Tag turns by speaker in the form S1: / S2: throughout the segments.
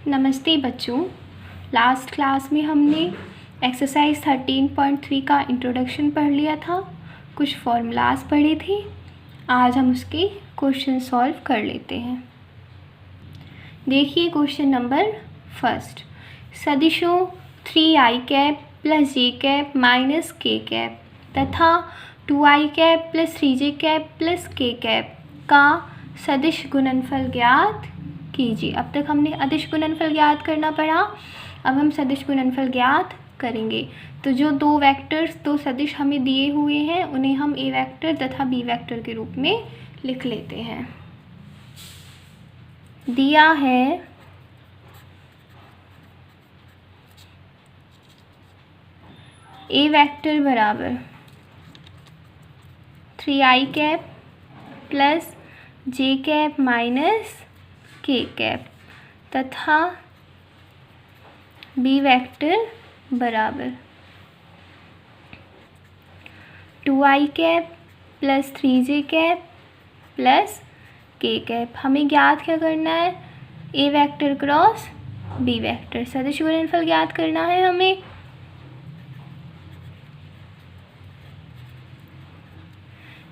S1: नमस्ते बच्चों। Last class में हमने एक्सरसाइज 13.3 का इंट्रोडक्शन पढ़ लिया था, कुछ फॉर्मूलाज पढ़े थे। आज हम उसके क्वेश्चन सॉल्व कर लेते हैं। देखिए क्वेश्चन नंबर फर्स्ट, सदिशों 3i cap plus J cap minus K cap तथा 2i cap plus 3j cap plus K cap का सदिश गुणनफल ज्ञात कीजिए। अब तक हमने अदिश गुणनफल ज्ञात करना पड़ा, अब हम सदिश गुणनफल ज्ञात करेंगे। तो जो दो सदिश हमें दिए हुए हैं उन्हें हम ए वेक्टर तथा बी वेक्टर के रूप में लिख लेते हैं। दिया है ए वेक्टर बराबर 3i cap plus J cap minus K cap तथा बी वेक्टर बराबर 2i cap plus 3j cap plus K cap. हमें ज्ञात क्या करना है? A vector cross B vector, सदिश गुणनफल ज्ञात करना है हमें।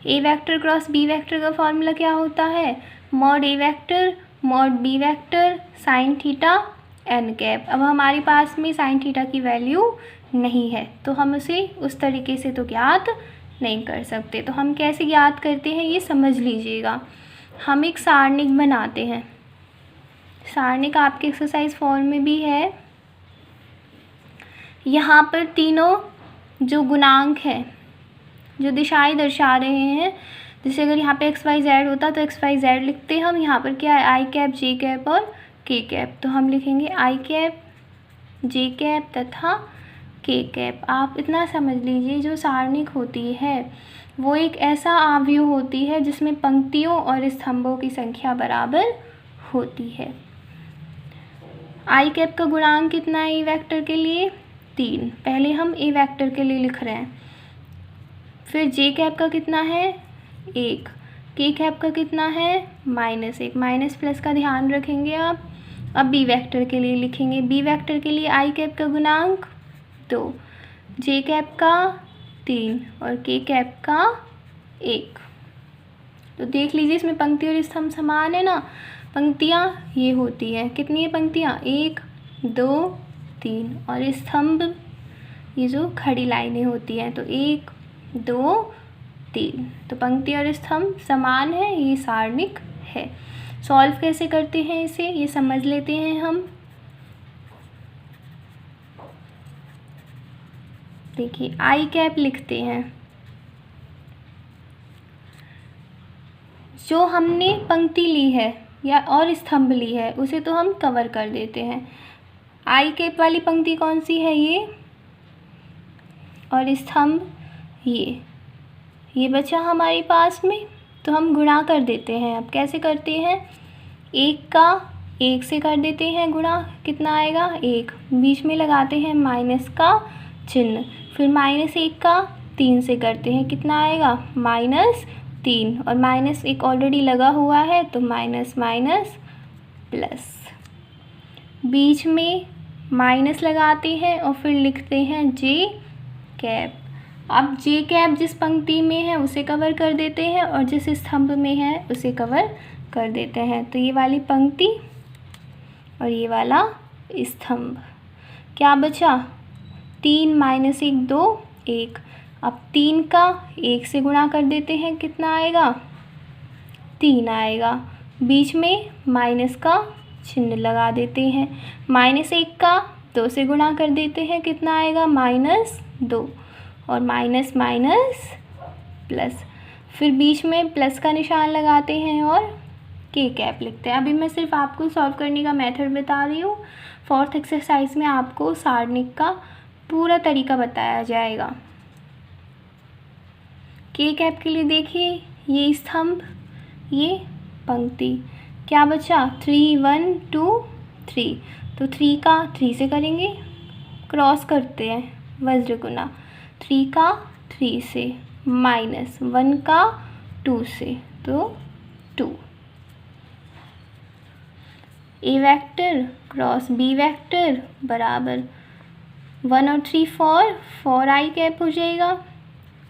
S1: A vector cross B vector का फॉर्मूला क्या होता है? Mod A vector mod B vector sine theta N cap. अब हमारे पास में साइन थीटा की वैल्यू नहीं है तो हम उसे उस तरीके से तो ज्ञात नहीं कर सकते। तो हम कैसे ज्ञात करते हैं ये समझ लीजिएगा। हम एक सारणिक बनाते हैं, सारणिक आपके एक्सरसाइज फॉर्म में भी है। यहाँ पर तीनों जो गुणांक हैं, जो दिशाएं दर्शा रहे हैं, जैसे अगर यहाँ पे एक्स वाई जेड होता तो एक्स वाई जेड लिखते हैं हम। यहाँ पर क्या है? आई कैप जे कैप और के कैप। तो हम लिखेंगे आई कैप जे कैप तथा के कैप। आप इतना समझ लीजिए, जो सारणिक होती है वो एक ऐसा आव्यूह होती है जिसमें पंक्तियों और स्तंभों की संख्या बराबर होती है। आई कैप का गुणांक कितना है ए वेक्टर के लिए? 3। पहले हम ए वेक्टर के लिए लिख रहे हैं। फिर जे कैप का कितना है? 1। के कैप का कितना है? -1। माइनस प्लस का ध्यान रखेंगे आप। अब बी वेक्टर के लिए लिखेंगे। बी वेक्टर के लिए आई कैप का गुणांक 2, जे कैप का 3 और के कैप का 1। तो देख लीजिए इसमें पंक्ति और स्तंभ समान है ना। पंक्तियाँ ये होती हैं, कितनी है पंक्तियाँ? 1 2 3 और स्तंभ ये जो खड़ी लाइनें होती हैं तो 1 2 3। तो पंक्ति और स्तंभ समान है, ये सारणिक है। सॉल्व कैसे करते हैं इसे ये समझ लेते हैं हम। देखिए आई कैप लिखते हैं, जो हमने पंक्ति ली है या और स्तंभ ली है उसे तो हम कवर कर देते हैं। आई कैप वाली पंक्ति कौन सी है? ये, और स्तंभ ये बचा हमारे पास में। तो हम गुणा कर देते हैं। अब कैसे करते हैं? 1 का 1 से कर देते हैं गुणा, कितना आएगा? 1। बीच में लगाते हैं माइनस का चिन्ह। फिर -1 का 3 से करते हैं, कितना आएगा? -3। और -1 ऑलरेडी लगा हुआ है तो माइनस माइनस प्लस। बीच में माइनस लगाते हैं और फिर लिखते हैं जे कैप। अब जे कैप जिस पंक्ति में है उसे कवर कर देते हैं और जिस स्तंभ में है उसे कवर कर देते हैं। तो ये वाली पंक्ति और ये वाला स्तंभ। क्या बचा? 3 -1 2 1। अब 3 का 1 से गुणा कर देते हैं, कितना आएगा? 3 आएगा। बीच में माइनस का चिन्ह लगा देते हैं। -1 का 2 से गुणा कर देते हैं, कितना आएगा? -2 और माइनस माइनस प्लस। फिर बीच में प्लस का निशान लगाते हैं और के कैप लिखते हैं। अभी मैं सिर्फ आपको सॉल्व करने का मेथड बता रही हूँ। 4th एक्सरसाइज में आपको सारणिक का पूरा तरीका बताया जाएगा। के कैप के लिए देखिए, ये स्तंभ ये पंक्ति। क्या बचा? 3 1 2 3। तो 3 का 3 से करेंगे, क्रॉस करते हैं वज्र गुना। 3 का 3 से -1 का 2 से तो 2। ए वेक्टर क्रॉस बी वेक्टर बराबर 1 और 3 4 आई कैप हो जाएगा,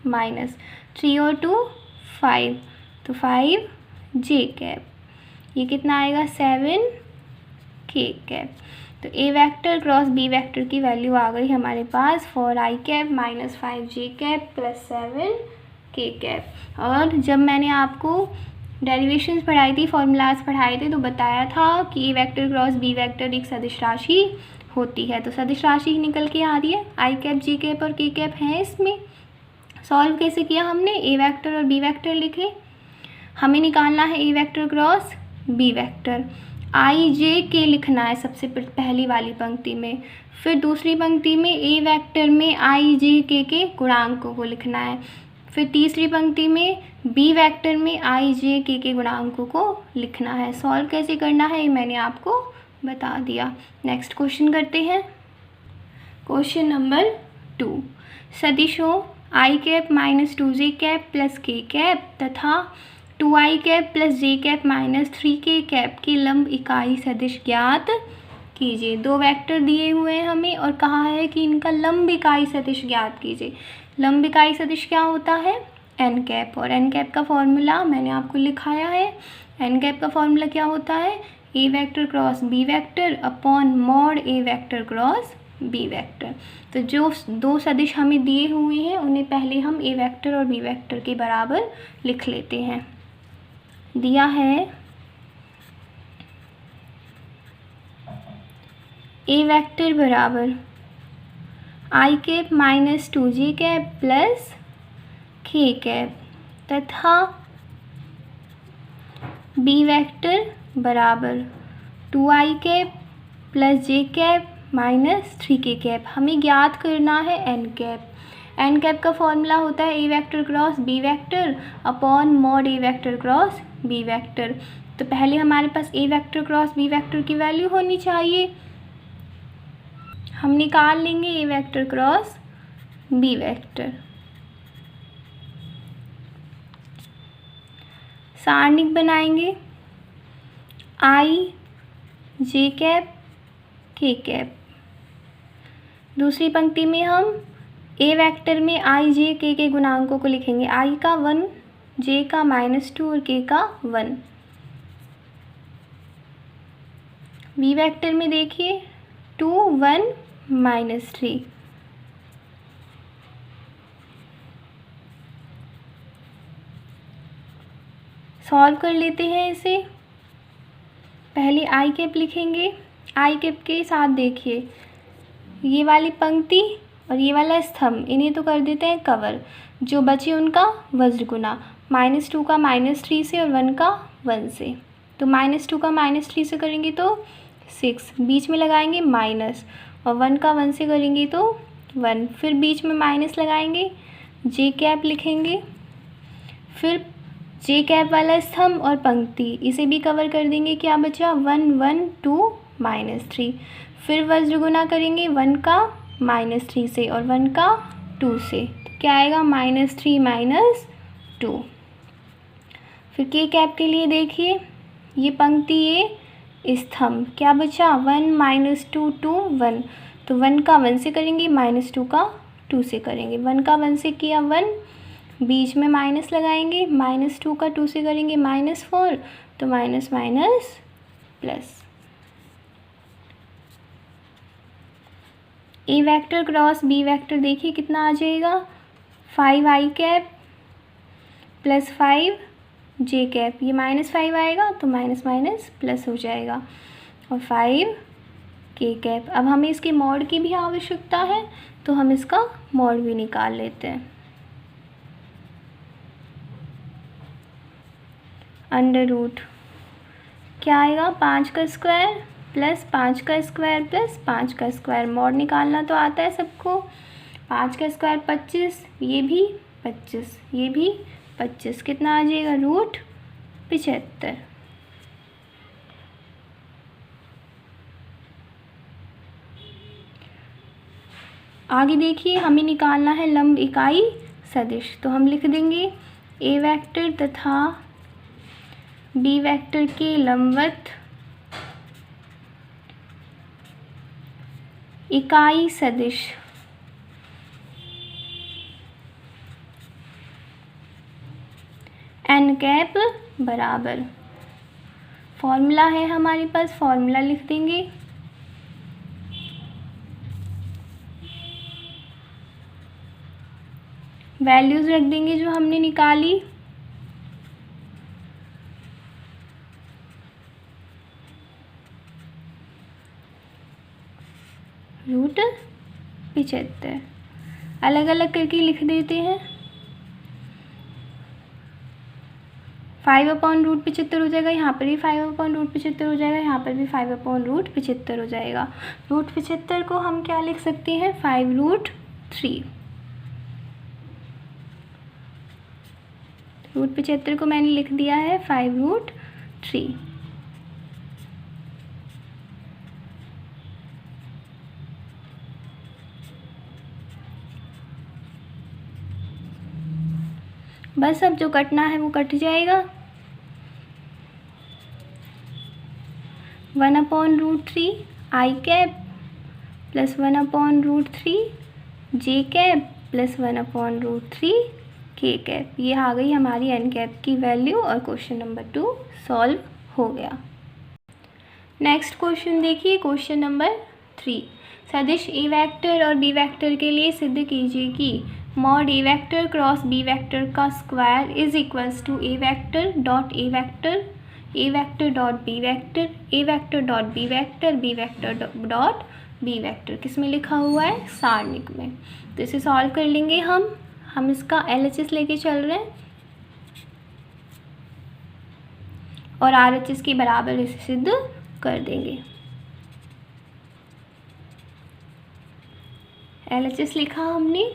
S1: माइनस 3 और 2 5, तो 5 जे कैप, ये कितना आएगा 7 के कैप। तो A vector cross B vector की वैल्यू आ गई हमारे पास 4 आई कैप माइनस 5 जे कैप प्लस 7 के कैप। और जब मैंने आपको डेरिवेशंस पढ़ाई थी, फॉर्मूलाज पढ़ाए थे, तो बताया था कि ए वेक्टर क्रॉस बी वेक्टर एक सदिश राशि होती है। तो सदिश राशि निकल के आ रही है, आई कैप जे कैप और के कैप हैं इसमें। सॉल्व कैसे किया हमने, ए वेक्टर और बी वेक्टर लिखे, हमें निकालना है A vector cross B vector. आई जे के लिखना है सबसे पहली वाली पंक्ति में, फिर दूसरी पंक्ति में ए वेक्टर में आई जे के गुणांकों को लिखना है, फिर तीसरी पंक्ति में बी वेक्टर में आई जे के गुणांकों को लिखना है। सॉल्व कैसे करना है ये मैंने आपको बता दिया। नेक्स्ट क्वेश्चन करते हैं। क्वेश्चन नंबर 2, सदिशों आई cap minus 2 J cap plus K cap तथा 2 I cap plus J cap minus 3 K cap की लंब इकाई सदिश ज्ञात कीजिए। दो वेक्टर दिए हुए हैं हमें और कहा है कि इनका लंब इकाई सदिश ज्ञात कीजिए। लंब इकाई सदिश क्या होता है, एन कैप, और एन कैप का फॉर्मूला मैंने आपको लिखाया है। एन कैप का फॉर्मूला क्या होता है, A vector cross B vector upon mod A vector cross B vector. तो जो दो सदिश हमें दिए हुए हैं उन्हें पहले हम ए वेक्टर और बी वेक्टर के बराबर लिख लेते हैं। दिया है ए वेक्टर बराबर I cap minus 2 J cap plus K cap तथा बी वेक्टर बराबर 2 I cap plus J cap minus 3 K cap. हमें ज्ञात करना है एन कैप। एन कैप का फॉर्मूला होता है A vector cross B vector upon mod A vector cross B vector. तो पहले हमारे पास A vector cross B vector की वैल्यू होनी चाहिए, हम निकाल लेंगे A vector cross B vector. सारणिक बनाएंगे आई जे कैप के कैप। दूसरी पंक्ति में हम ए वेक्टर में आई जे के गुणांकों को लिखेंगे, आई का 1, जे का -2 और के का 1। बी वेक्टर में देखिए 2 1 -3। सॉल्व कर लेते हैं इसे। पहले आई कैप लिखेंगे, आई कैप के साथ देखिए ये वाली पंक्ति और ये वाला स्तंभ, इन्हें तो कर देते हैं कवर, जो बचे उनका वज्र गुना, -2 का -3 से और 1 का 1 से। तो -2 का -3 से करेंगे तो 6, बीच में लगाएंगे माइनस, और 1 का 1 से करेंगे तो 1, फिर बीच में माइनस लगाएंगे, जे कैप लिखेंगे, फिर जे कैप वाला स्तंभ और पंक्ति इसे भी कवर कर देंगे। क्या बचा 1 1 2 -3, फिर वज्र गुना करेंगे 1 का -3 से और 1 का 2 से, तो क्या आएगा -3 -2। फिर के कैप के लिए देखिए ये पंक्ति ये स्तंभ, क्या बचा 1 -2 2 1, तो 1 का 1 से करेंगे, -2 का 2 से करेंगे, 1 का 1 से किया 1, बीच में माइनस लगाएंगे, -2 का 2 से करेंगे -4, तो minus minus plus. A vector cross B vector देखिए कितना आ जाएगा, 5 आई कैप प्लस 5 जे कैप, ये -5 आएगा तो माइनस माइनस प्लस हो जाएगा, और 5 के कैप। अब हमें इसके मॉड की भी आवश्यकता है तो हम इसका मॉड भी निकाल लेते हैं। अंडर रूट क्या आएगा, 5 का स्क्वायर प्लस 5 का स्क्वायर प्लस 5 का स्क्वायर। मॉड निकालना तो आता है सबको। 5 का स्क्वायर 25, ये भी 25, ये भी 25, कितना आ जाएगा √75। आगे देखिए हमें निकालना है लंब इकाई सदिश, तो हम लिख देंगे ए वेक्टर तथा बी वेक्टर के लंबवत इकाई सदिश n कैप बराबर, फॉर्मूला है हमारे पास, फॉर्मूला लिख देंगे। वैल्यूज़ रख देंगे जो हमने निकाली। रूट 75 अलग अलग करके लिख देते हैं। 5/√75 हो जाएगा, यहाँ पर भी 5/√75 हो जाएगा, यहाँ पर भी 5/√75 हो जाएगा। रूट 75 को हम क्या लिख सकते हैं, 5√3। रूट 75 को मैंने लिख दिया है 5√3। बस अब जो कटना है वो कट जाएगा। 1/√3 I cap plus 1/√3 J cap plus 1/√3 K cap, ये आ गई हमारी एन कैप की वैल्यू और क्वेश्चन नंबर 2 सॉल्व हो गया। नेक्स्ट क्वेश्चन देखिए, क्वेश्चन नंबर 3। सदिश ए वेक्टर और बी वेक्टर के लिए सिद्ध कीजिए कि mod A vector cross B vector का square is equals to A vector dot A vector, A vector dot B vector, A vector dot B vector, B vector dot B vector. किस में लिखा हुआ है, सारणिक में। तो इसे सॉल्व कर लेंगे हम इसका LHS लेके चल रहे हैं और RHS के बराबर इसे सिद्ध कर देंगे। LHS लिखा हमने,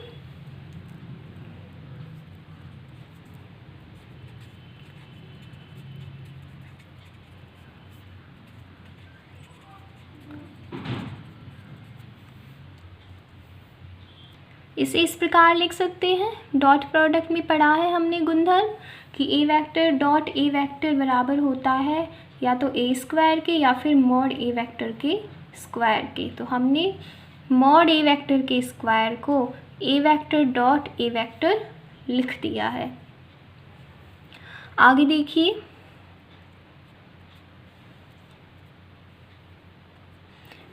S1: इसे इस प्रकार लिख सकते हैं। डॉट प्रोडक्ट में पढ़ा है हमने गुणधर्म कि ए वेक्टर डॉट ए वेक्टर बराबर होता है या तो ए स्क्वायर के या फिर मॉड ए वेक्टर के स्क्वायर के। तो हमने मॉड ए वेक्टर के स्क्वायर को ए वेक्टर डॉट ए वेक्टर लिख दिया है। आगे देखिए,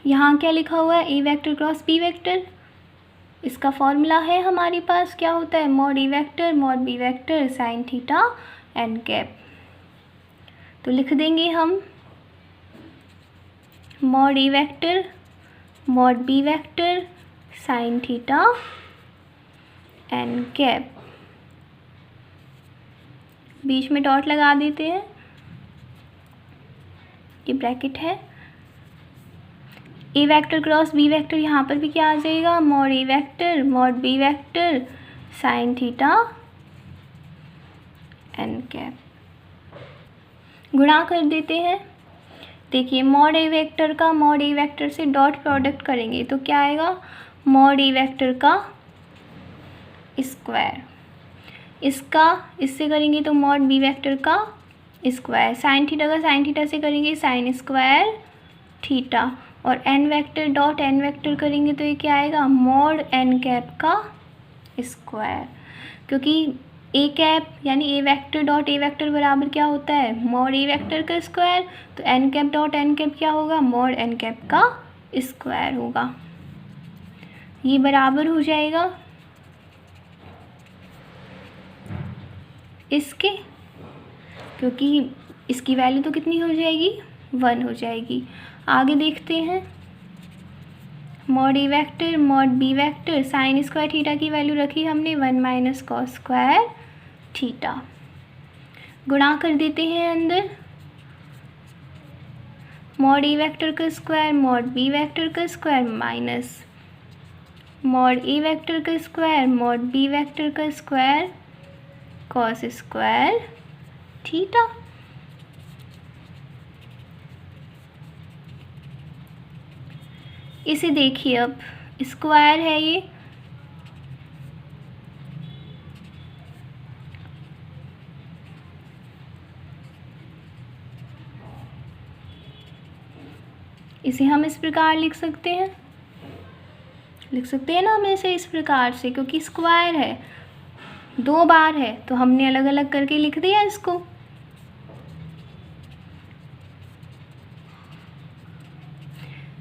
S1: यहाँ क्या लिखा हुआ है, A vector cross B vector. इसका फॉर्मूला है हमारे पास, क्या होता है, mod A vector mod B vector sine theta N cap. तो लिख देंगे हम mod A vector mod B vector sine theta N cap, बीच में डॉट लगा देते हैं, ये ब्रैकेट है। A vector cross B vector, यहाँ पर भी क्या आ जाएगा, mod A vector mod B vector sine theta N cap. गुणा कर देते हैं। देखिए मॉड ए वेक्टर का मॉड ए वेक्टर से डॉट प्रोडक्ट करेंगे तो क्या आएगा, मॉड ए वेक्टर का स्क्वायर, इसका इससे करेंगे तो मॉड बी वेक्टर का स्क्वायर, साइन थीटा का साइन थीटा से करेंगे साइन स्क्वायर थीटा, और N vector dot N vector करेंगे तो ये क्या आएगा, मॉड एन कैप का स्क्वायर। क्योंकि ए कैप यानी A vector dot A vector बराबर क्या होता है, मॉड ए वेक्टर का स्क्वायर, तो N cap dot N cap क्या होगा, मॉड एन कैप का स्क्वायर होगा। ये बराबर हो जाएगा इसके, क्योंकि इसकी वैल्यू तो कितनी हो जाएगी, 1 हो जाएगी। आगे देखते हैं, mod A vector mod B vector sine square theta की वैल्यू रखी हमने 1 माइनस कॉस स्क्वायर थीटा। गुणा कर देते हैं अंदर, मॉड ए वेक्टर का स्क्वायर मॉड बी वेक्टर का square minus mod A vector का स्क्वायर मॉड बी वेक्टर का स्क्वायर कॉस स्क्वायर थीटा। इसे देखिए, अब स्क्वायर है ये, इसे हम इस प्रकार लिख सकते हैं, लिख सकते हैं ना हम इसे इस प्रकार से, क्योंकि स्क्वायर है, 2 बार है तो हमने अलग अलग करके लिख दिया इसको।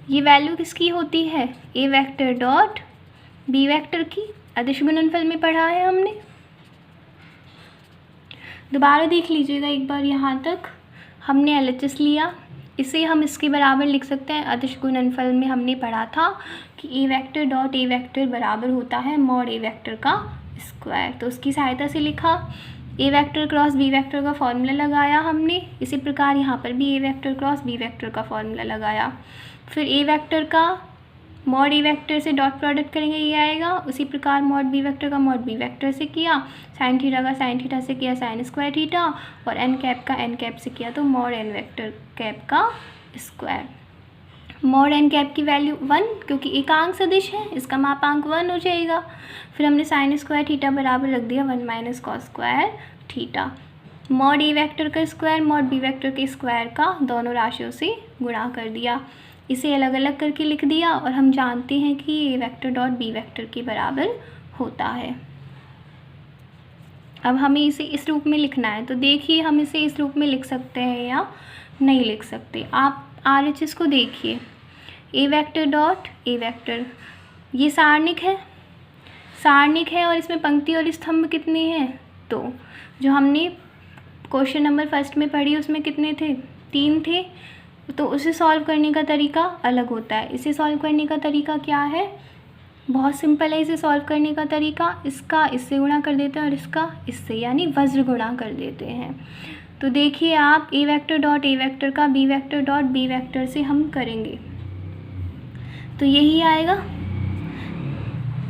S1: ये वैल्यू किसकी होती है, A vector dot B vector की। अदिश गुणनफल में पढ़ा है हमने। दोबारा देख लीजिएगा एक बार, यहाँ तक हमने LHS लिया, इसे हम इसके बराबर लिख सकते हैं। अदिश गुणनफल में हमने पढ़ा था कि ए वेक्टर डॉट ए वेक्टर बराबर होता है मॉड ए वेक्टर का स्क्वायर, तो उसकी सहायता से लिखा। ए वेक्टर क्रॉस बी वेक्टर का फॉर्मूला लगाया हमने, इसी प्रकार यहाँ पर भी ए वेक्टर क्रॉस बी वेक्टर का फॉर्मूला लगाया। फिर ए वेक्टर का मॉड ए वेक्टर से डॉट प्रोडक्ट करेंगे, ये आएगा। उसी प्रकार मॉड बी वेक्टर का मॉड बी वेक्टर से किया, साइन थीटा का साइन थीटा से किया साइन स्क्वायर थीटा, और एन कैप का एन कैप से किया तो मॉड एन वेक्टर कैप का स्क्वायर। मॉड एन कैप की वैल्यू 1, क्योंकि एकांक सदिश है, इसका मापांक 1 हो जाएगा। फिर हमने साइन स्क्वायर थीटा बराबर रख दिया 1 minus cos square theta. Mod A vector का स्क्वायर मॉड बी वेक्टर के स्क्वायर का दोनों राशियों से गुणा कर दिया, इसे अलग अलग करके लिख दिया। और हम जानते हैं कि ए वेक्टर डॉट बी वेक्टर के बराबर होता है। अब हमें इसे इस रूप में लिखना है, तो देखिए हम इसे इस रूप में लिख सकते हैं या नहीं लिख सकते। आप RHS को देखिए, ए वेक्टर डॉट ए वेक्टर, ये सारणिक है, सारणिक है, और इसमें पंक्ति और स्तंभ कितने हैं, तो जो हमने क्वेश्चन नंबर फर्स्ट में पढ़ी उसमें कितने थे, 3 थे। तो उसे सॉल्व करने का तरीका अलग होता है। इसे सॉल्व करने का तरीका क्या है, बहुत सिंपल है इसे सॉल्व करने का तरीका। इसका इससे गुणा कर देते हैं और इसका इससे, यानी वज्र गुणा कर देते हैं। तो देखिए आप, A vector dot A vector का B vector dot B vector से हम करेंगे तो यही आएगा।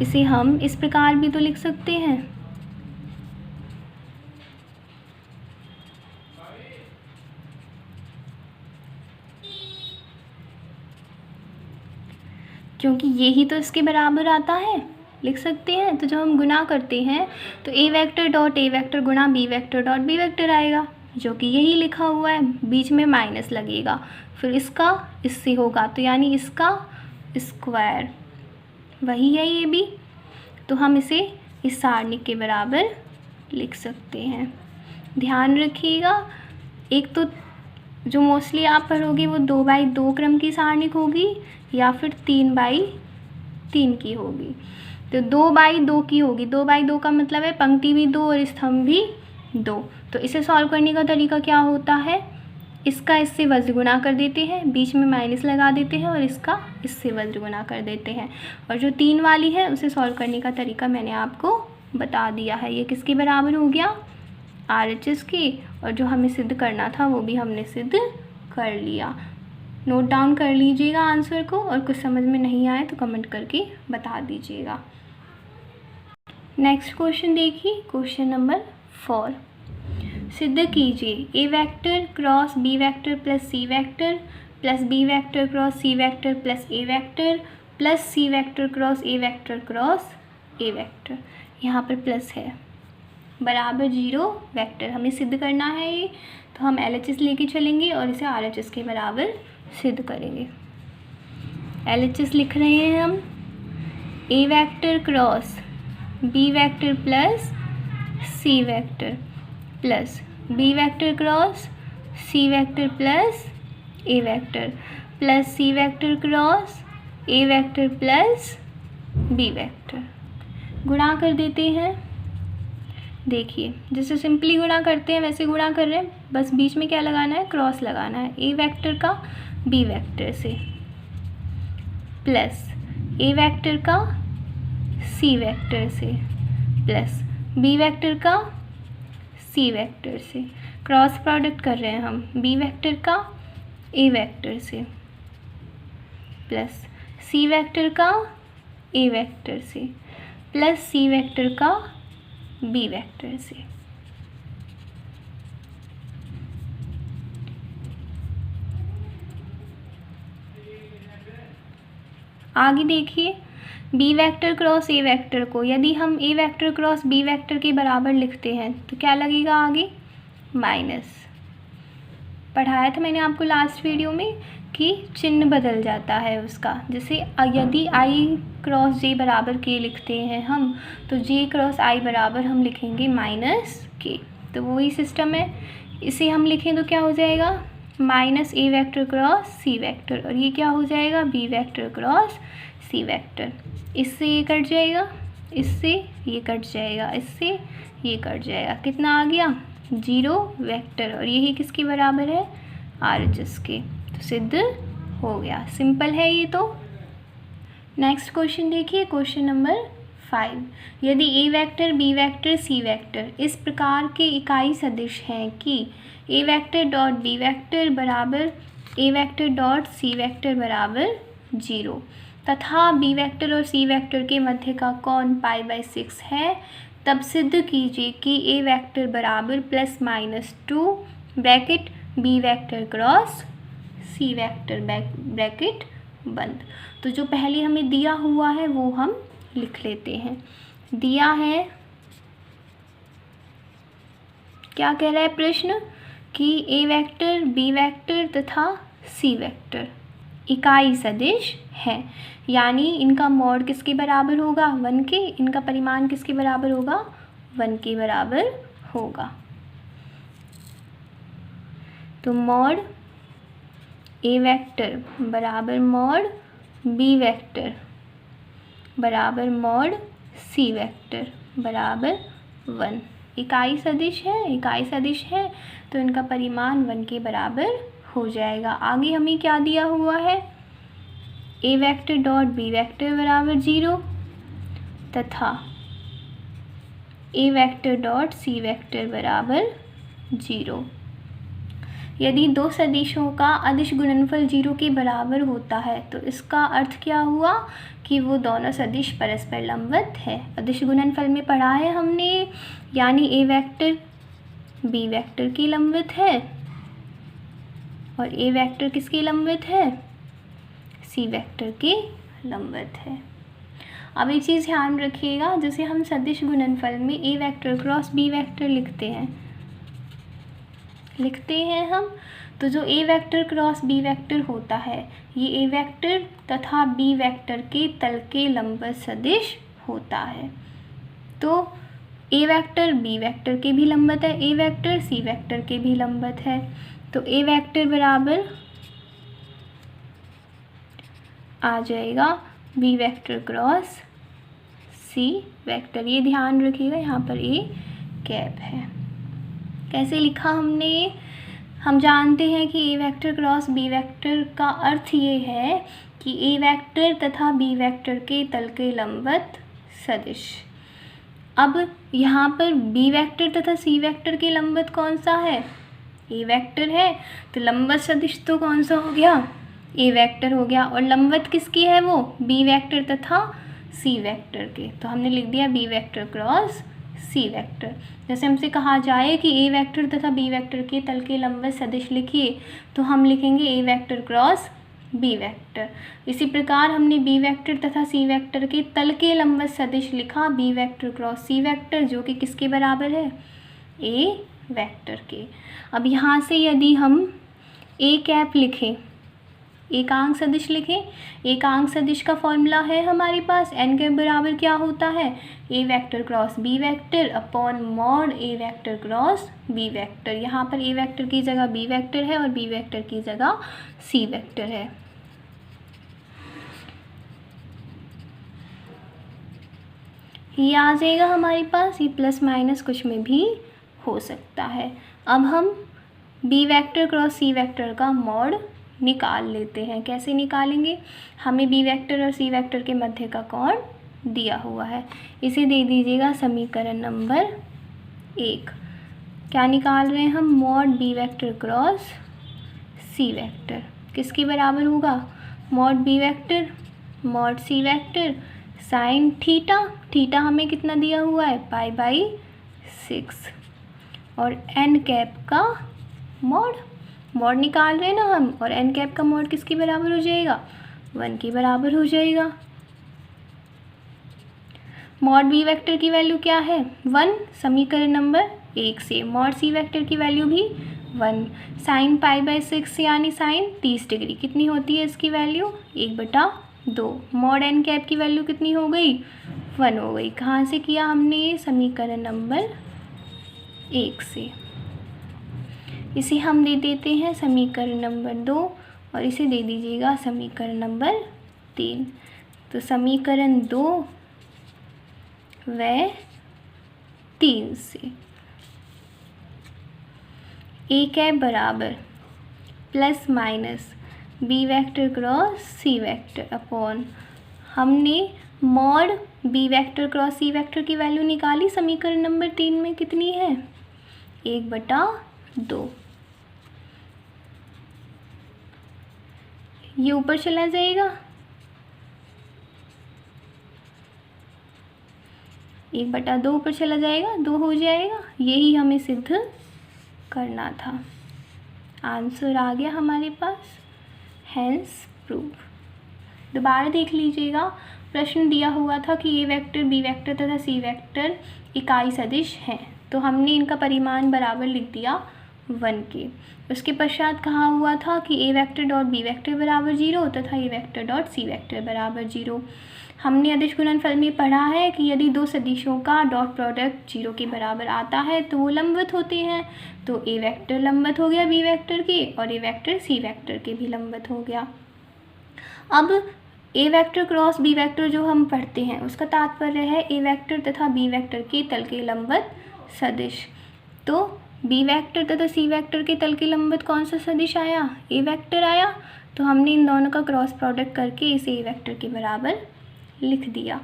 S1: इसे हम इस प्रकार भी तो लिख सकते हैं, क्योंकि यही तो इसके बराबर आता है, लिख सकते हैं। तो जब हम गुणा करते हैं तो A vector dot A vector गुणा B vector dot B vector आएगा, जो कि यही लिखा हुआ है, बीच में माइनस लगेगा, फिर इसका इससे होगा, तो यानी इसका स्क्वायर, वही है ये भी। तो हम इसे इस सारणिक के बराबर लिख सकते हैं। ध्यान रखिएगा, एक तो जो मोस्टली आप पढ़ोगे वो 2x2 क्रम की सारणिक होगी या फिर 3x3 की होगी। तो 2x2 की होगी, 2x2 का मतलब है पंक्ति भी 2 और स्तंभ भी 2। तो इसे सॉल्व करने का तरीका क्या होता है, इसका इससे वज्र गुणा कर देते हैं, बीच में माइनस लगा देते हैं और इसका इससे वज्र गुणा कर देते हैं। और जो 3 वाली है उसे सॉल्व करने का तरीका मैंने आपको बता दिया है। ये किसके बराबर हो गया, RHS की, और जो हमें सिद्ध करना था वो भी हमने सिद्ध कर लिया। नोट डाउन कर लीजिएगा आंसर को, और कुछ समझ में नहीं आए तो कमेंट करके बता दीजिएगा। नेक्स्ट क्वेश्चन देखिए, क्वेश्चन नंबर 4। सिद्ध कीजिए A vector cross B vector plus C vector plus B vector cross C vector plus A vector plus C vector cross A vector, यहाँ पर प्लस है, बराबर 0 वेक्टर। हमें सिद्ध करना है ये, तो हम LHS लेके चलेंगे और इसे RHS के बराबर सिद्ध करेंगे। LHS लिख रहे हैं हम, A vector cross B vector plus C vector plus B vector cross C vector plus A vector plus C vector cross A vector plus B vector. गुणा कर देते हैं। देखिए जैसे सिंपली गुणा करते हैं वैसे गुणा कर रहे हैं, बस बीच में क्या लगाना है, क्रॉस लगाना है। ए वेक्टर का बी वेक्टर से प्लस ए वेक्टर का सी वेक्टर से प्लस बी वेक्टर का सी वेक्टर से, क्रॉस प्रोडक्ट कर रहे हैं हम, बी वेक्टर का ए वेक्टर से प्लस सी वेक्टर का ए वेक्टर से प्लस सी वेक्टर का बी वेक्टर से। आगे देखिए, B vector cross A vector को यदि हम A vector cross B vector के बराबर लिखते हैं तो क्या लगेगा आगे, माइनस। पढ़ाया था मैंने आपको लास्ट वीडियो में कि चिन्ह बदल जाता है उसका। जैसे यदि i क्रॉस j बराबर k लिखते हैं हम, तो j क्रॉस i बराबर हम लिखेंगे -k। तो वही सिस्टम है। इसे हम लिखें तो क्या हो जाएगा, -a vector cross c vector, और ये क्या हो जाएगा, b vector cross c vector. इससे ये कट जाएगा, इससे ये कट जाएगा, इससे ये कट जाएगा। कितना आ गया, 0 वेक्टर, और यही किसके बराबर है, RHS के। तो सिद्ध हो गया। सिंपल है ये तो। नेक्स्ट क्वेश्चन देखिए, क्वेश्चन नंबर 5। यदि a vector, b vector, c vector इस प्रकार के इकाई सदिश हैं कि a vector dot b vector बराबर a vector dot c vector बराबर 0 तथा b वेक्टर और c वेक्टर के मध्य का कोण π/6 है, तब सिद्ध कीजिए कि a वेक्टर बराबर ±2 bracket b vector cross c vector bracket बंद। तो जो पहले हमें दिया हुआ है वो हम लिख लेते हैं। दिया है, क्या कह रहा है प्रश्न, कि a वेक्टर, b वेक्टर तथा c वेक्टर इकाई सदिश है, यानी इनका मॉड किसके बराबर होगा, 1 के। इनका परिमाण किसके बराबर होगा, 1 के बराबर होगा। तो मॉड a वेक्टर बराबर मॉड b वेक्टर बराबर मॉड c वेक्टर बराबर 1। इकाई सदिश है, इकाई सदिश है, तो इनका परिमाण 1 के बराबर हो जाएगा। आगे हमें क्या दिया हुआ है, a vector dot b vector बराबर 0 तथा a vector dot c vector बराबर 0। यदि दो सदिशों का अदिश गुणनफल 0 के बराबर होता है, तो इसका अर्थ क्या हुआ कि वो दोनों सदिश परस्पर लंबवत है। अदिश गुणनफल में पढ़ा है हमने, यानी a वेक्टर b वेक्टर की लंबवत है और a वेक्टर किसकी लंबवत है, c वेक्टर की लंबवत है। अब एक चीज़ ध्यान रखिएगा, जैसे हम सदिश गुणनफल में a vector cross b vector लिखते हैं हम, तो जो a vector cross b vector होता है, ये a वेक्टर तथा b वेक्टर के तल के लंबवत सदिश होता है। तो a वेक्टर b वेक्टर के भी लंबवत है, a वेक्टर c वेक्टर के भी लंबवत है। तो a वेक्टर बराबर आ जाएगा b vector cross c vector. ये ध्यान रखिएगा, यहाँ पर a कैप है। कैसे लिखा हमने, हम जानते हैं कि a vector cross b vector का अर्थ ये है कि a वेक्टर तथा b वेक्टर के तल के लंबवत सदिश। अब यहाँ पर b वेक्टर तथा c वेक्टर के लंबवत कौन सा है, a वेक्टर है, तो लंबवत सदिश तो कौन सा हो गया, a वेक्टर हो गया। और लंबवत किसकी है, वो b वेक्टर तथा c वेक्टर के। तो हमने लिख दिया b vector cross c vector. जैसे हमसे कहा जाए कि a वेक्टर तथा b वेक्टर के तल के लंबवत सदिश लिखिए, तो हम लिखेंगे a vector cross b vector. इसी प्रकार हमने b वेक्टर तथा c वेक्टर के तल के लंबवत सदिश लिखा b vector cross c vector, जो कि किसके बराबर है, a वेक्टर के। अब यहाँ से यदि हम a कैप लिखें, एकांक सदिश लिखें, एकांक सदिश का फॉर्मूला है हमारे पास, n के बराबर क्या होता है, a vector cross b vector upon mod a vector cross b vector. यहाँ पर a वेक्टर की जगह b वेक्टर है और b वेक्टर की जगह c वेक्टर है। ये आ जाएगा हमारे पास, ये प्लस माइनस कुछ में भी हो सकता है। अब हम b vector cross c vector का मॉड निकाल लेते हैं। कैसे निकालेंगे, हमें b वेक्टर और c वेक्टर के मध्य का कोण दिया हुआ है, इसे दे दीजिएगा समीकरण नंबर 1। क्या निकाल रहे हैं हम, mod b vector cross c vector किसके बराबर होगा, mod b vector mod c vector sine theta. Theta हमें कितना दिया हुआ है, π/6, और n कैप का मॉड निकाल रहे हैं ना हम, और n कैप का मॉड किसके बराबर हो जाएगा, 1 के बराबर हो जाएगा। मॉड b वेक्टर की वैल्यू क्या है, 1, समीकरण नंबर 1 से। मॉड c वेक्टर की वैल्यू भी 1। साइन पाई बाय 6 यानी साइन 30 डिग्री कितनी होती है इसकी वैल्यू 1/2। मॉड एन कैप की वैल्यू कितनी हो गई 1 हो गई। कहाँ से किया हमने ये समीकरण नंबर 1 से। इसे हम दे देते हैं समीकरण नंबर 2 और इसे दे दीजिएगा समीकरण नंबर 3। तो समीकरण 2 व 3 से ए कैप बराबर plus minus B vector cross C vector upon हमने mod B vector cross C vector की वैल्यू निकाली समीकरण नंबर 3 में कितनी है 1/2। ये ऊपर चला जाएगा 1/2 ऊपर चला जाएगा 2 हो जाएगा। यही हमें सिद्ध करना था। आंसर आ गया हमारे पास हेंस प्रूव। दोबारा देख लीजिएगा प्रश्न दिया हुआ था कि ए वेक्टर बी वेक्टर तथा सी वेक्टर इकाई सदिश हैं तो हमने इनका परिमाण बराबर लिख दिया 1 के। उसके पश्चात कहा हुआ था कि ए वेक्टर डॉट बी वेक्टर बराबर 0 तथा A vector dot C vector बराबर 0। हमने अदिश गुणनफल में पढ़ा है कि यदि दो सदिशों का डॉट प्रोडक्ट 0 के बराबर आता है तो वो लंबवत होते हैं। तो ए वेक्टर लंबवत हो गया बी वेक्टर के और ए वेक्टर सी वेक्टर के भी लंबवत हो गया। अब ए वेक्टर क्रॉस बी वेक्टर जो हम पढ़ते हैं उसका तात्पर्य है ए वेक्टर तथा बी वेक्टर के तल के लंबवत सदिश। तो बी वेक्टर तथा सी वेक्टर के तल के लंबवत कौन सा सदिश आया ए वेक्टर आया। तो हमने इन दोनों का क्रॉस प्रोडक्ट करके इसे ए वेक्टर के बराबर लिख दिया।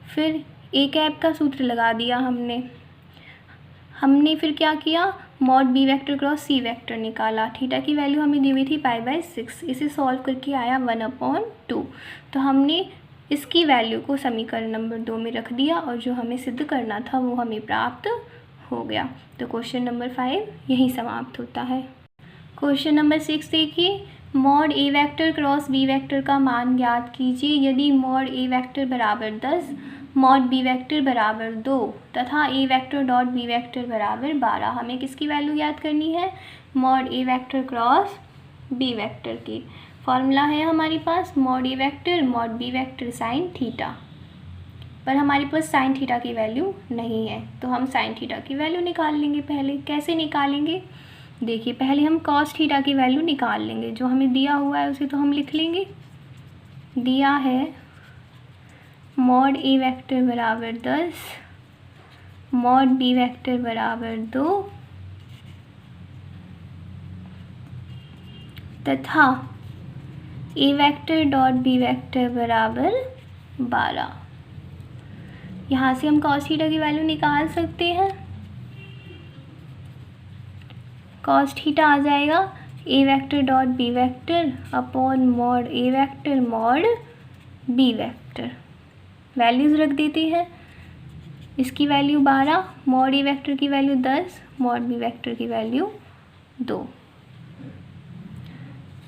S1: फिर ए कैप का सूत्र लगा दिया हमने फिर क्या किया mod B vector cross C vector निकाला। थीटा की वैल्यू हमें दी हुई थी π/6। इसे सॉल्व करके आया 1/2। तो हमने इसकी वैल्यू को समीकरण नंबर 2 में रख दिया और जो हमें सिद्ध करना था वो हमें प्राप्त हो गया। तो क्वेश्चन नंबर 5 यहीं समाप्त होता है। क्वेश्चन नंबर 6 देखिए mod A vector cross B vector का मान ज्ञात कीजिए यदि मॉड ए वेक्टर बराबर 10 मॉड बी वेक्टर बराबर 2 तथा A vector dot B vector बराबर 12। हमें किसकी वैल्यू याद करनी है mod A vector cross B vector की। फॉर्मूला है हमारे पास mod A vector mod B vector sine theta. पर हमारे पास साइन थीटा की वैल्यू नहीं है तो हम साइन थीटा की वैल्यू निकाल लेंगे। पहले कैसे निकालेंगे देखिए पहले हम कॉस थीटा की वैल्यू निकाल लेंगे। जो हमें दिया हुआ है उसे तो हम लिख लेंगे। दिया है मॉड ए वेक्टर बराबर 10 मॉड बी वेक्टर बराबर 2 तथा A vector dot B vector बराबर 12। यहाँ से हम कॉस थीटा की वैल्यू निकाल सकते हैं। कॉस थीटा आ जाएगा A vector dot B vector upon mod A vector mod B vector. Values रख देते हैं। इसकी वैल्यू 12 मॉड ए वेक्टर की वैल्यू 10 मॉड बी वेक्टर की वैल्यू 2।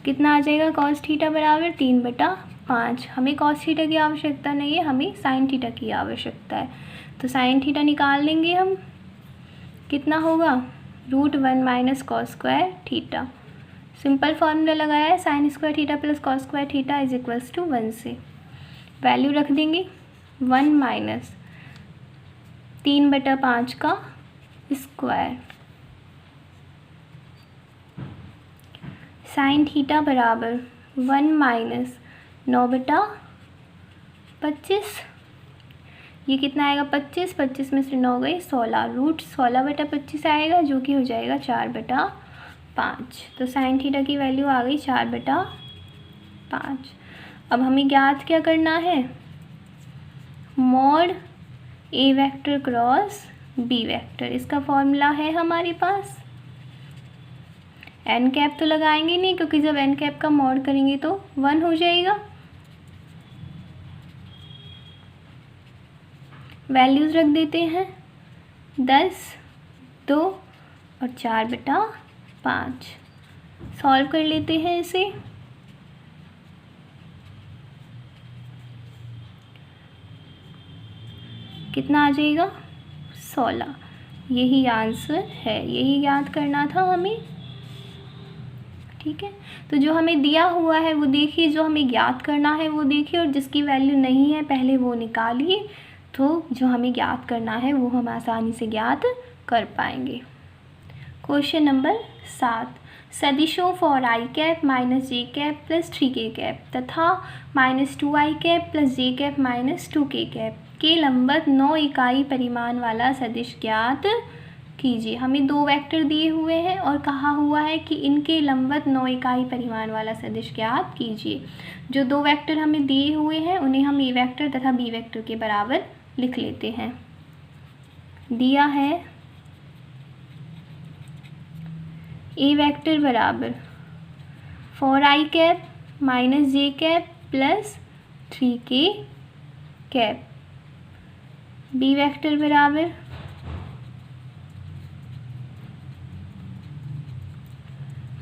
S1: कितना आ जाएगा कॉस थीटा बराबर 3/5। हमें कॉस थीटा की आवश्यकता नहीं है हमें साइन थीटा की आवश्यकता है। तो साइन थीटा निकाल लेंगे हम। कितना होगा √1 - cos square theta. Simple formula लगाया है sine square theta plus cos square theta is equals to 1 से। वैल्यू रख देंगे 1 - 3/5 का स्क्वायर साइन थीटा बराबर 1 - 9/25। ये कितना आएगा 25 में से 9 गए 16 √16/25 आएगा जो कि हो जाएगा 4/5। तो साइन थीटा की वैल्यू आ गई 4/5। अब हमें ज्ञात क्या करना है mod A vector cross B vector. इसका फॉर्मूला है हमारे पास। एन कैप तो लगाएंगे नहीं क्योंकि जब एन कैप का मॉड करेंगे तो 1 हो जाएगा। वैल्यूज़ रख देते हैं 10 2 और 4/5। सॉल्व कर लेते हैं इसे। कितना आ जाएगा 16। यही आंसर है, यही याद करना था हमें। ठीक है, तो जो हमें दिया हुआ है वो देखिए, जो हमें ज्ञात करना है वो देखिए, और जिसकी वैल्यू नहीं है पहले वो निकालिए, तो जो हमें ज्ञात करना है वो हम आसानी से ज्ञात कर पाएंगे। क्वेश्चन नंबर 7, सदिशों four I cap minus J cap plus 3k cap तथा minus 2i cap plus J cap minus 2k cap के लंबवत 9 इकाई परिमाण वाला सदिश ज्ञात कीजिए। हमें 2 वेक्टर दिए हुए हैं और कहा हुआ है कि इनके लंबवत 9 इकाई परिमाण वाला सदिश ज्ञात कीजिए। जो 2 वेक्टर हमें दिए हुए हैं उन्हें हम ए वेक्टर तथा बी वेक्टर के बराबर लिख लेते हैं। दिया है ए वेक्टर बराबर four I cap minus J cap plus 3k cap, B vector बराबर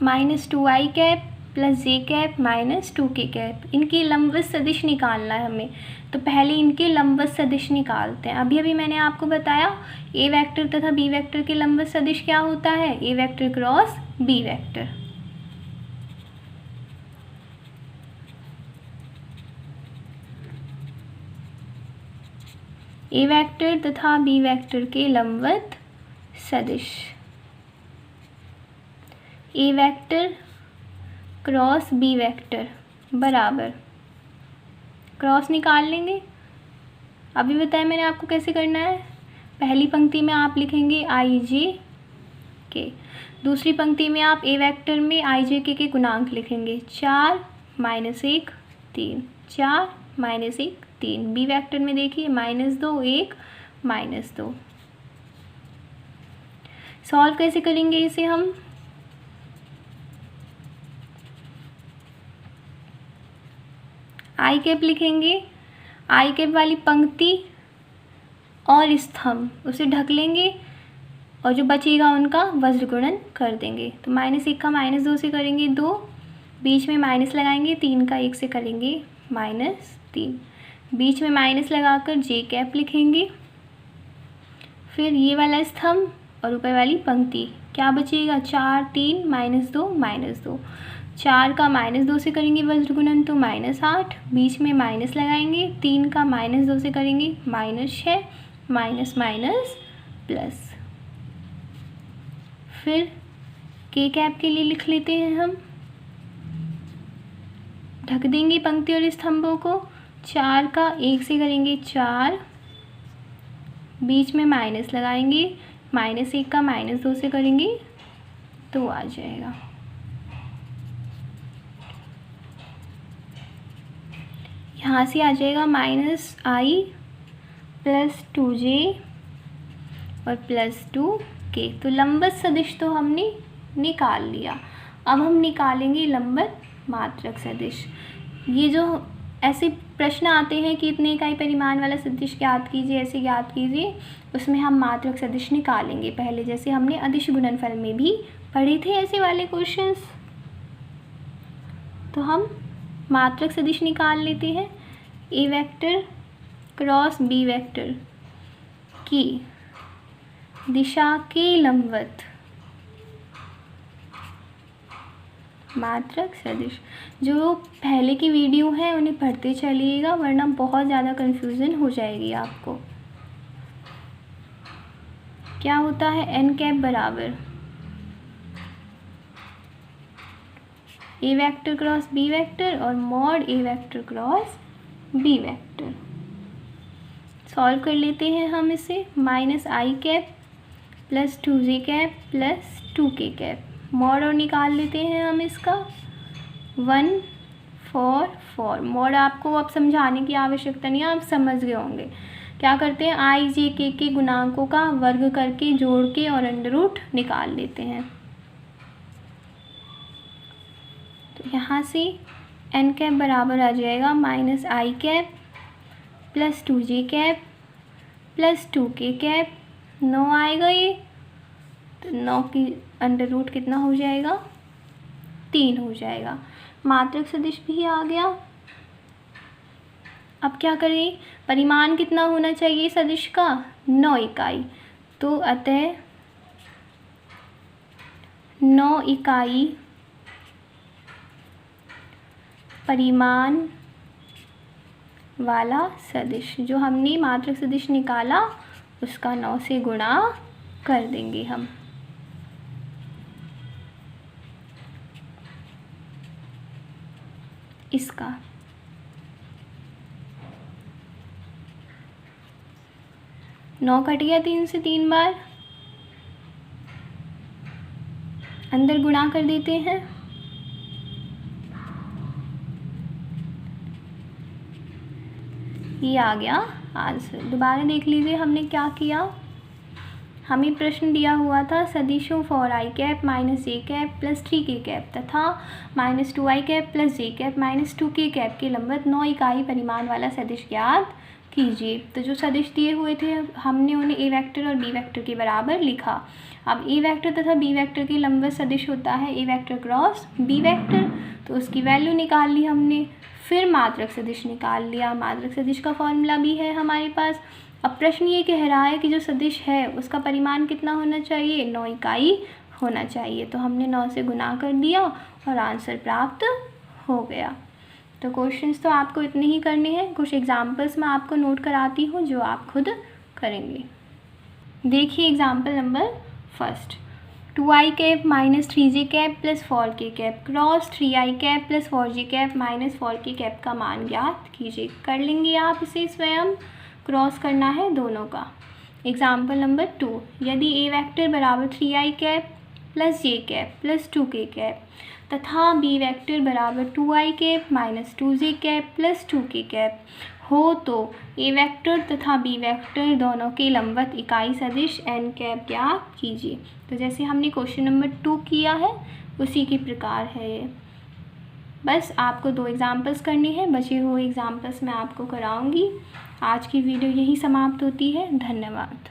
S1: minus 2i cap plus J cap minus 2k cap. इनकी लंबवत सदिश निकालना है हमें, तो पहले इनके लंबवत सदिश निकालते हैं। अभी मैंने आपको बताया ए वेक्टर तथा बी वेक्टर के लंबवत सदिश क्या होता है, A vector cross B vector. A vector तथा बी वेक्टर के लंबवत सदिश, A vector cross B vector बराबर, क्रॉस निकाल लेंगे। अभी बताया मैंने आपको कैसे करना है। पहली पंक्ति में आप लिखेंगे आई जे के, दूसरी पंक्ति में आप ए वेक्टर में आई जे के गुणांक लिखेंगे 4 माइनस 1 3, 4 माइनस 1 3। बी वेक्टर में देखिए -2 1 -2। सॉल्व कैसे करेंगे इसे हम, आई कैप लिखेंगे, आई कैप वाली पंक्ति और स्तंभ उसे ढक लेंगे और जो बचेगा उनका वज्र गुणन कर देंगे। तो -1 का -2 से करेंगे 2, बीच में माइनस लगाएंगे, 3 का 1 से करेंगे -3, बीच में माइनस लगाकर जे कैप लिखेंगे। फिर ये वाला स्तंभ और ऊपर वाली पंक्ति, क्या बचेगा 4 3 -2 -2, 4 का -2 से करेंगे वज्र गुणन तो -8, बीच में माइनस लगाएंगे, 3 का -2 से करेंगे -6, माइनस माइनस प्लस। फिर के कैप के लिए लिख लेते हैं हम, ढक देंगे पंक्ति और स्तंभों को, 4 का 1 से करेंगे 4, बीच में माइनस लगाएंगे, -1 का -2 से करेंगे तो आ जाएगा। यहाँ से आ जाएगा -i प्लस 2j और प्लस 2k। तो लंबवत सदिश तो हमने निकाल लिया। अब हम निकालेंगे लंबवत मात्रक सदिश। ये जो ऐसे प्रश्न आते हैं कि इतने इकाई परिमाण वाला सदिश ज्ञात कीजिए, ऐसे ज्ञात कीजिए, उसमें हम मात्रक सदिश निकालेंगे पहले, जैसे हमने अदिश गुणनफल में भी पढ़े थे ऐसे वाले क्वेश्चंस। तो हम मात्रक सदिश निकाल लेते हैं। ए वेक्टर क्रॉस बी वेक्टर की दिशा के लंबवत मात्रक सदिश। जो पहले की वीडियो है उन्हें पढ़ते चलिएगा, वरना बहुत ज़्यादा कन्फ्यूज़न हो जाएगी आपको। क्या होता है, एन कैप बराबर A vector cross B vector और mod A vector cross B vector. Solve कर लेते हैं हम इसे। -i cap plus 2j cap plus 2k cap, mod और निकाल लेते हैं हम इसका 1 4 4। मॉड आपको अब समझाने की आवश्यकता नहीं है, आप समझ गए होंगे। क्या करते हैं, i j k के गुणांकों का वर्ग करके जोड़ के और अंडर रूट निकाल लेते हैं। तो यहाँ से n कैप बराबर आ जाएगा -i cap plus 2j cap plus 2k cap. 9 आएगा ये, तो 9 की अंडर रूट कितना हो जाएगा, 3 हो जाएगा। मात्रक सदिश भी आ गया। अब क्या करें, परिमाण कितना होना चाहिए सदिश का, 9 इकाई। तो अतः 9 इकाई परिमाण वाला सदिश, जो हमने मात्रक सदिश निकाला उसका 9 से गुणा कर देंगे हम। इसका 9 कट गया 3 से 3 बार, अंदर गुणा कर देते हैं। ये आ गया आंसर। दोबारा देख लीजिए हमने क्या किया। हमें प्रश्न दिया हुआ था सदिशों four I cap minus J cap plus 3k cap तथा minus 2i cap plus J cap minus 2k cap के लंबवत 9 इकाई परिमाण वाला सदिश ज्ञात कीजिए। तो जो सदिश दिए हुए थे हमने उन्हें ए वेक्टर और बी वेक्टर के बराबर लिखा। अब ए वेक्टर तथा बी वेक्टर के लंबवत सदिश होता है A vector cross B vector, तो उसकी वैल्यू निकाल ली हमने। फिर मात्रक सदिश निकाल लिया, मात्रक सदिश का फॉर्मूला भी है हमारे पास। अब प्रश्न ये कह रहा है कि जो सदिश है उसका परिमाण कितना होना चाहिए, 9 इकाई होना चाहिए। तो हमने 9 से गुणा कर दिया और आंसर प्राप्त हो गया। तो क्वेश्चंस तो आपको इतने ही करने हैं, कुछ एग्जाम्पल्स मैं आपको नोट कराती हूँ जो आप खुद करेंगे। देखिए example number first, 2i cap minus 3j cap plus 4k cap cross 3i cap plus 4j cap minus 4k cap का मान ज्ञात कीजिए। कर लेंगे आप इसे स्वयं, क्रॉस करना है दोनों का। एग्जाम्पल नंबर 2, यदि ए वेक्टर बराबर 3i cap plus j cap plus 2k cap तथा बी वेक्टर बराबर 2i cap minus 2j cap plus 2k cap हो तो ए वेक्टर तथा बी वेक्टर दोनों के लंबवत इकाई सदिश n कैप ज्ञात कीजिए। तो जैसे हमने क्वेश्चन नंबर 2 किया है उसी के प्रकार है ये। बस आपको 2 एग्जाम्पल्स करने हैं, बचे हुए एग्जाम्पल्स मैं आपको कराऊंगी। आज की वीडियो यही समाप्त होती है। धन्यवाद।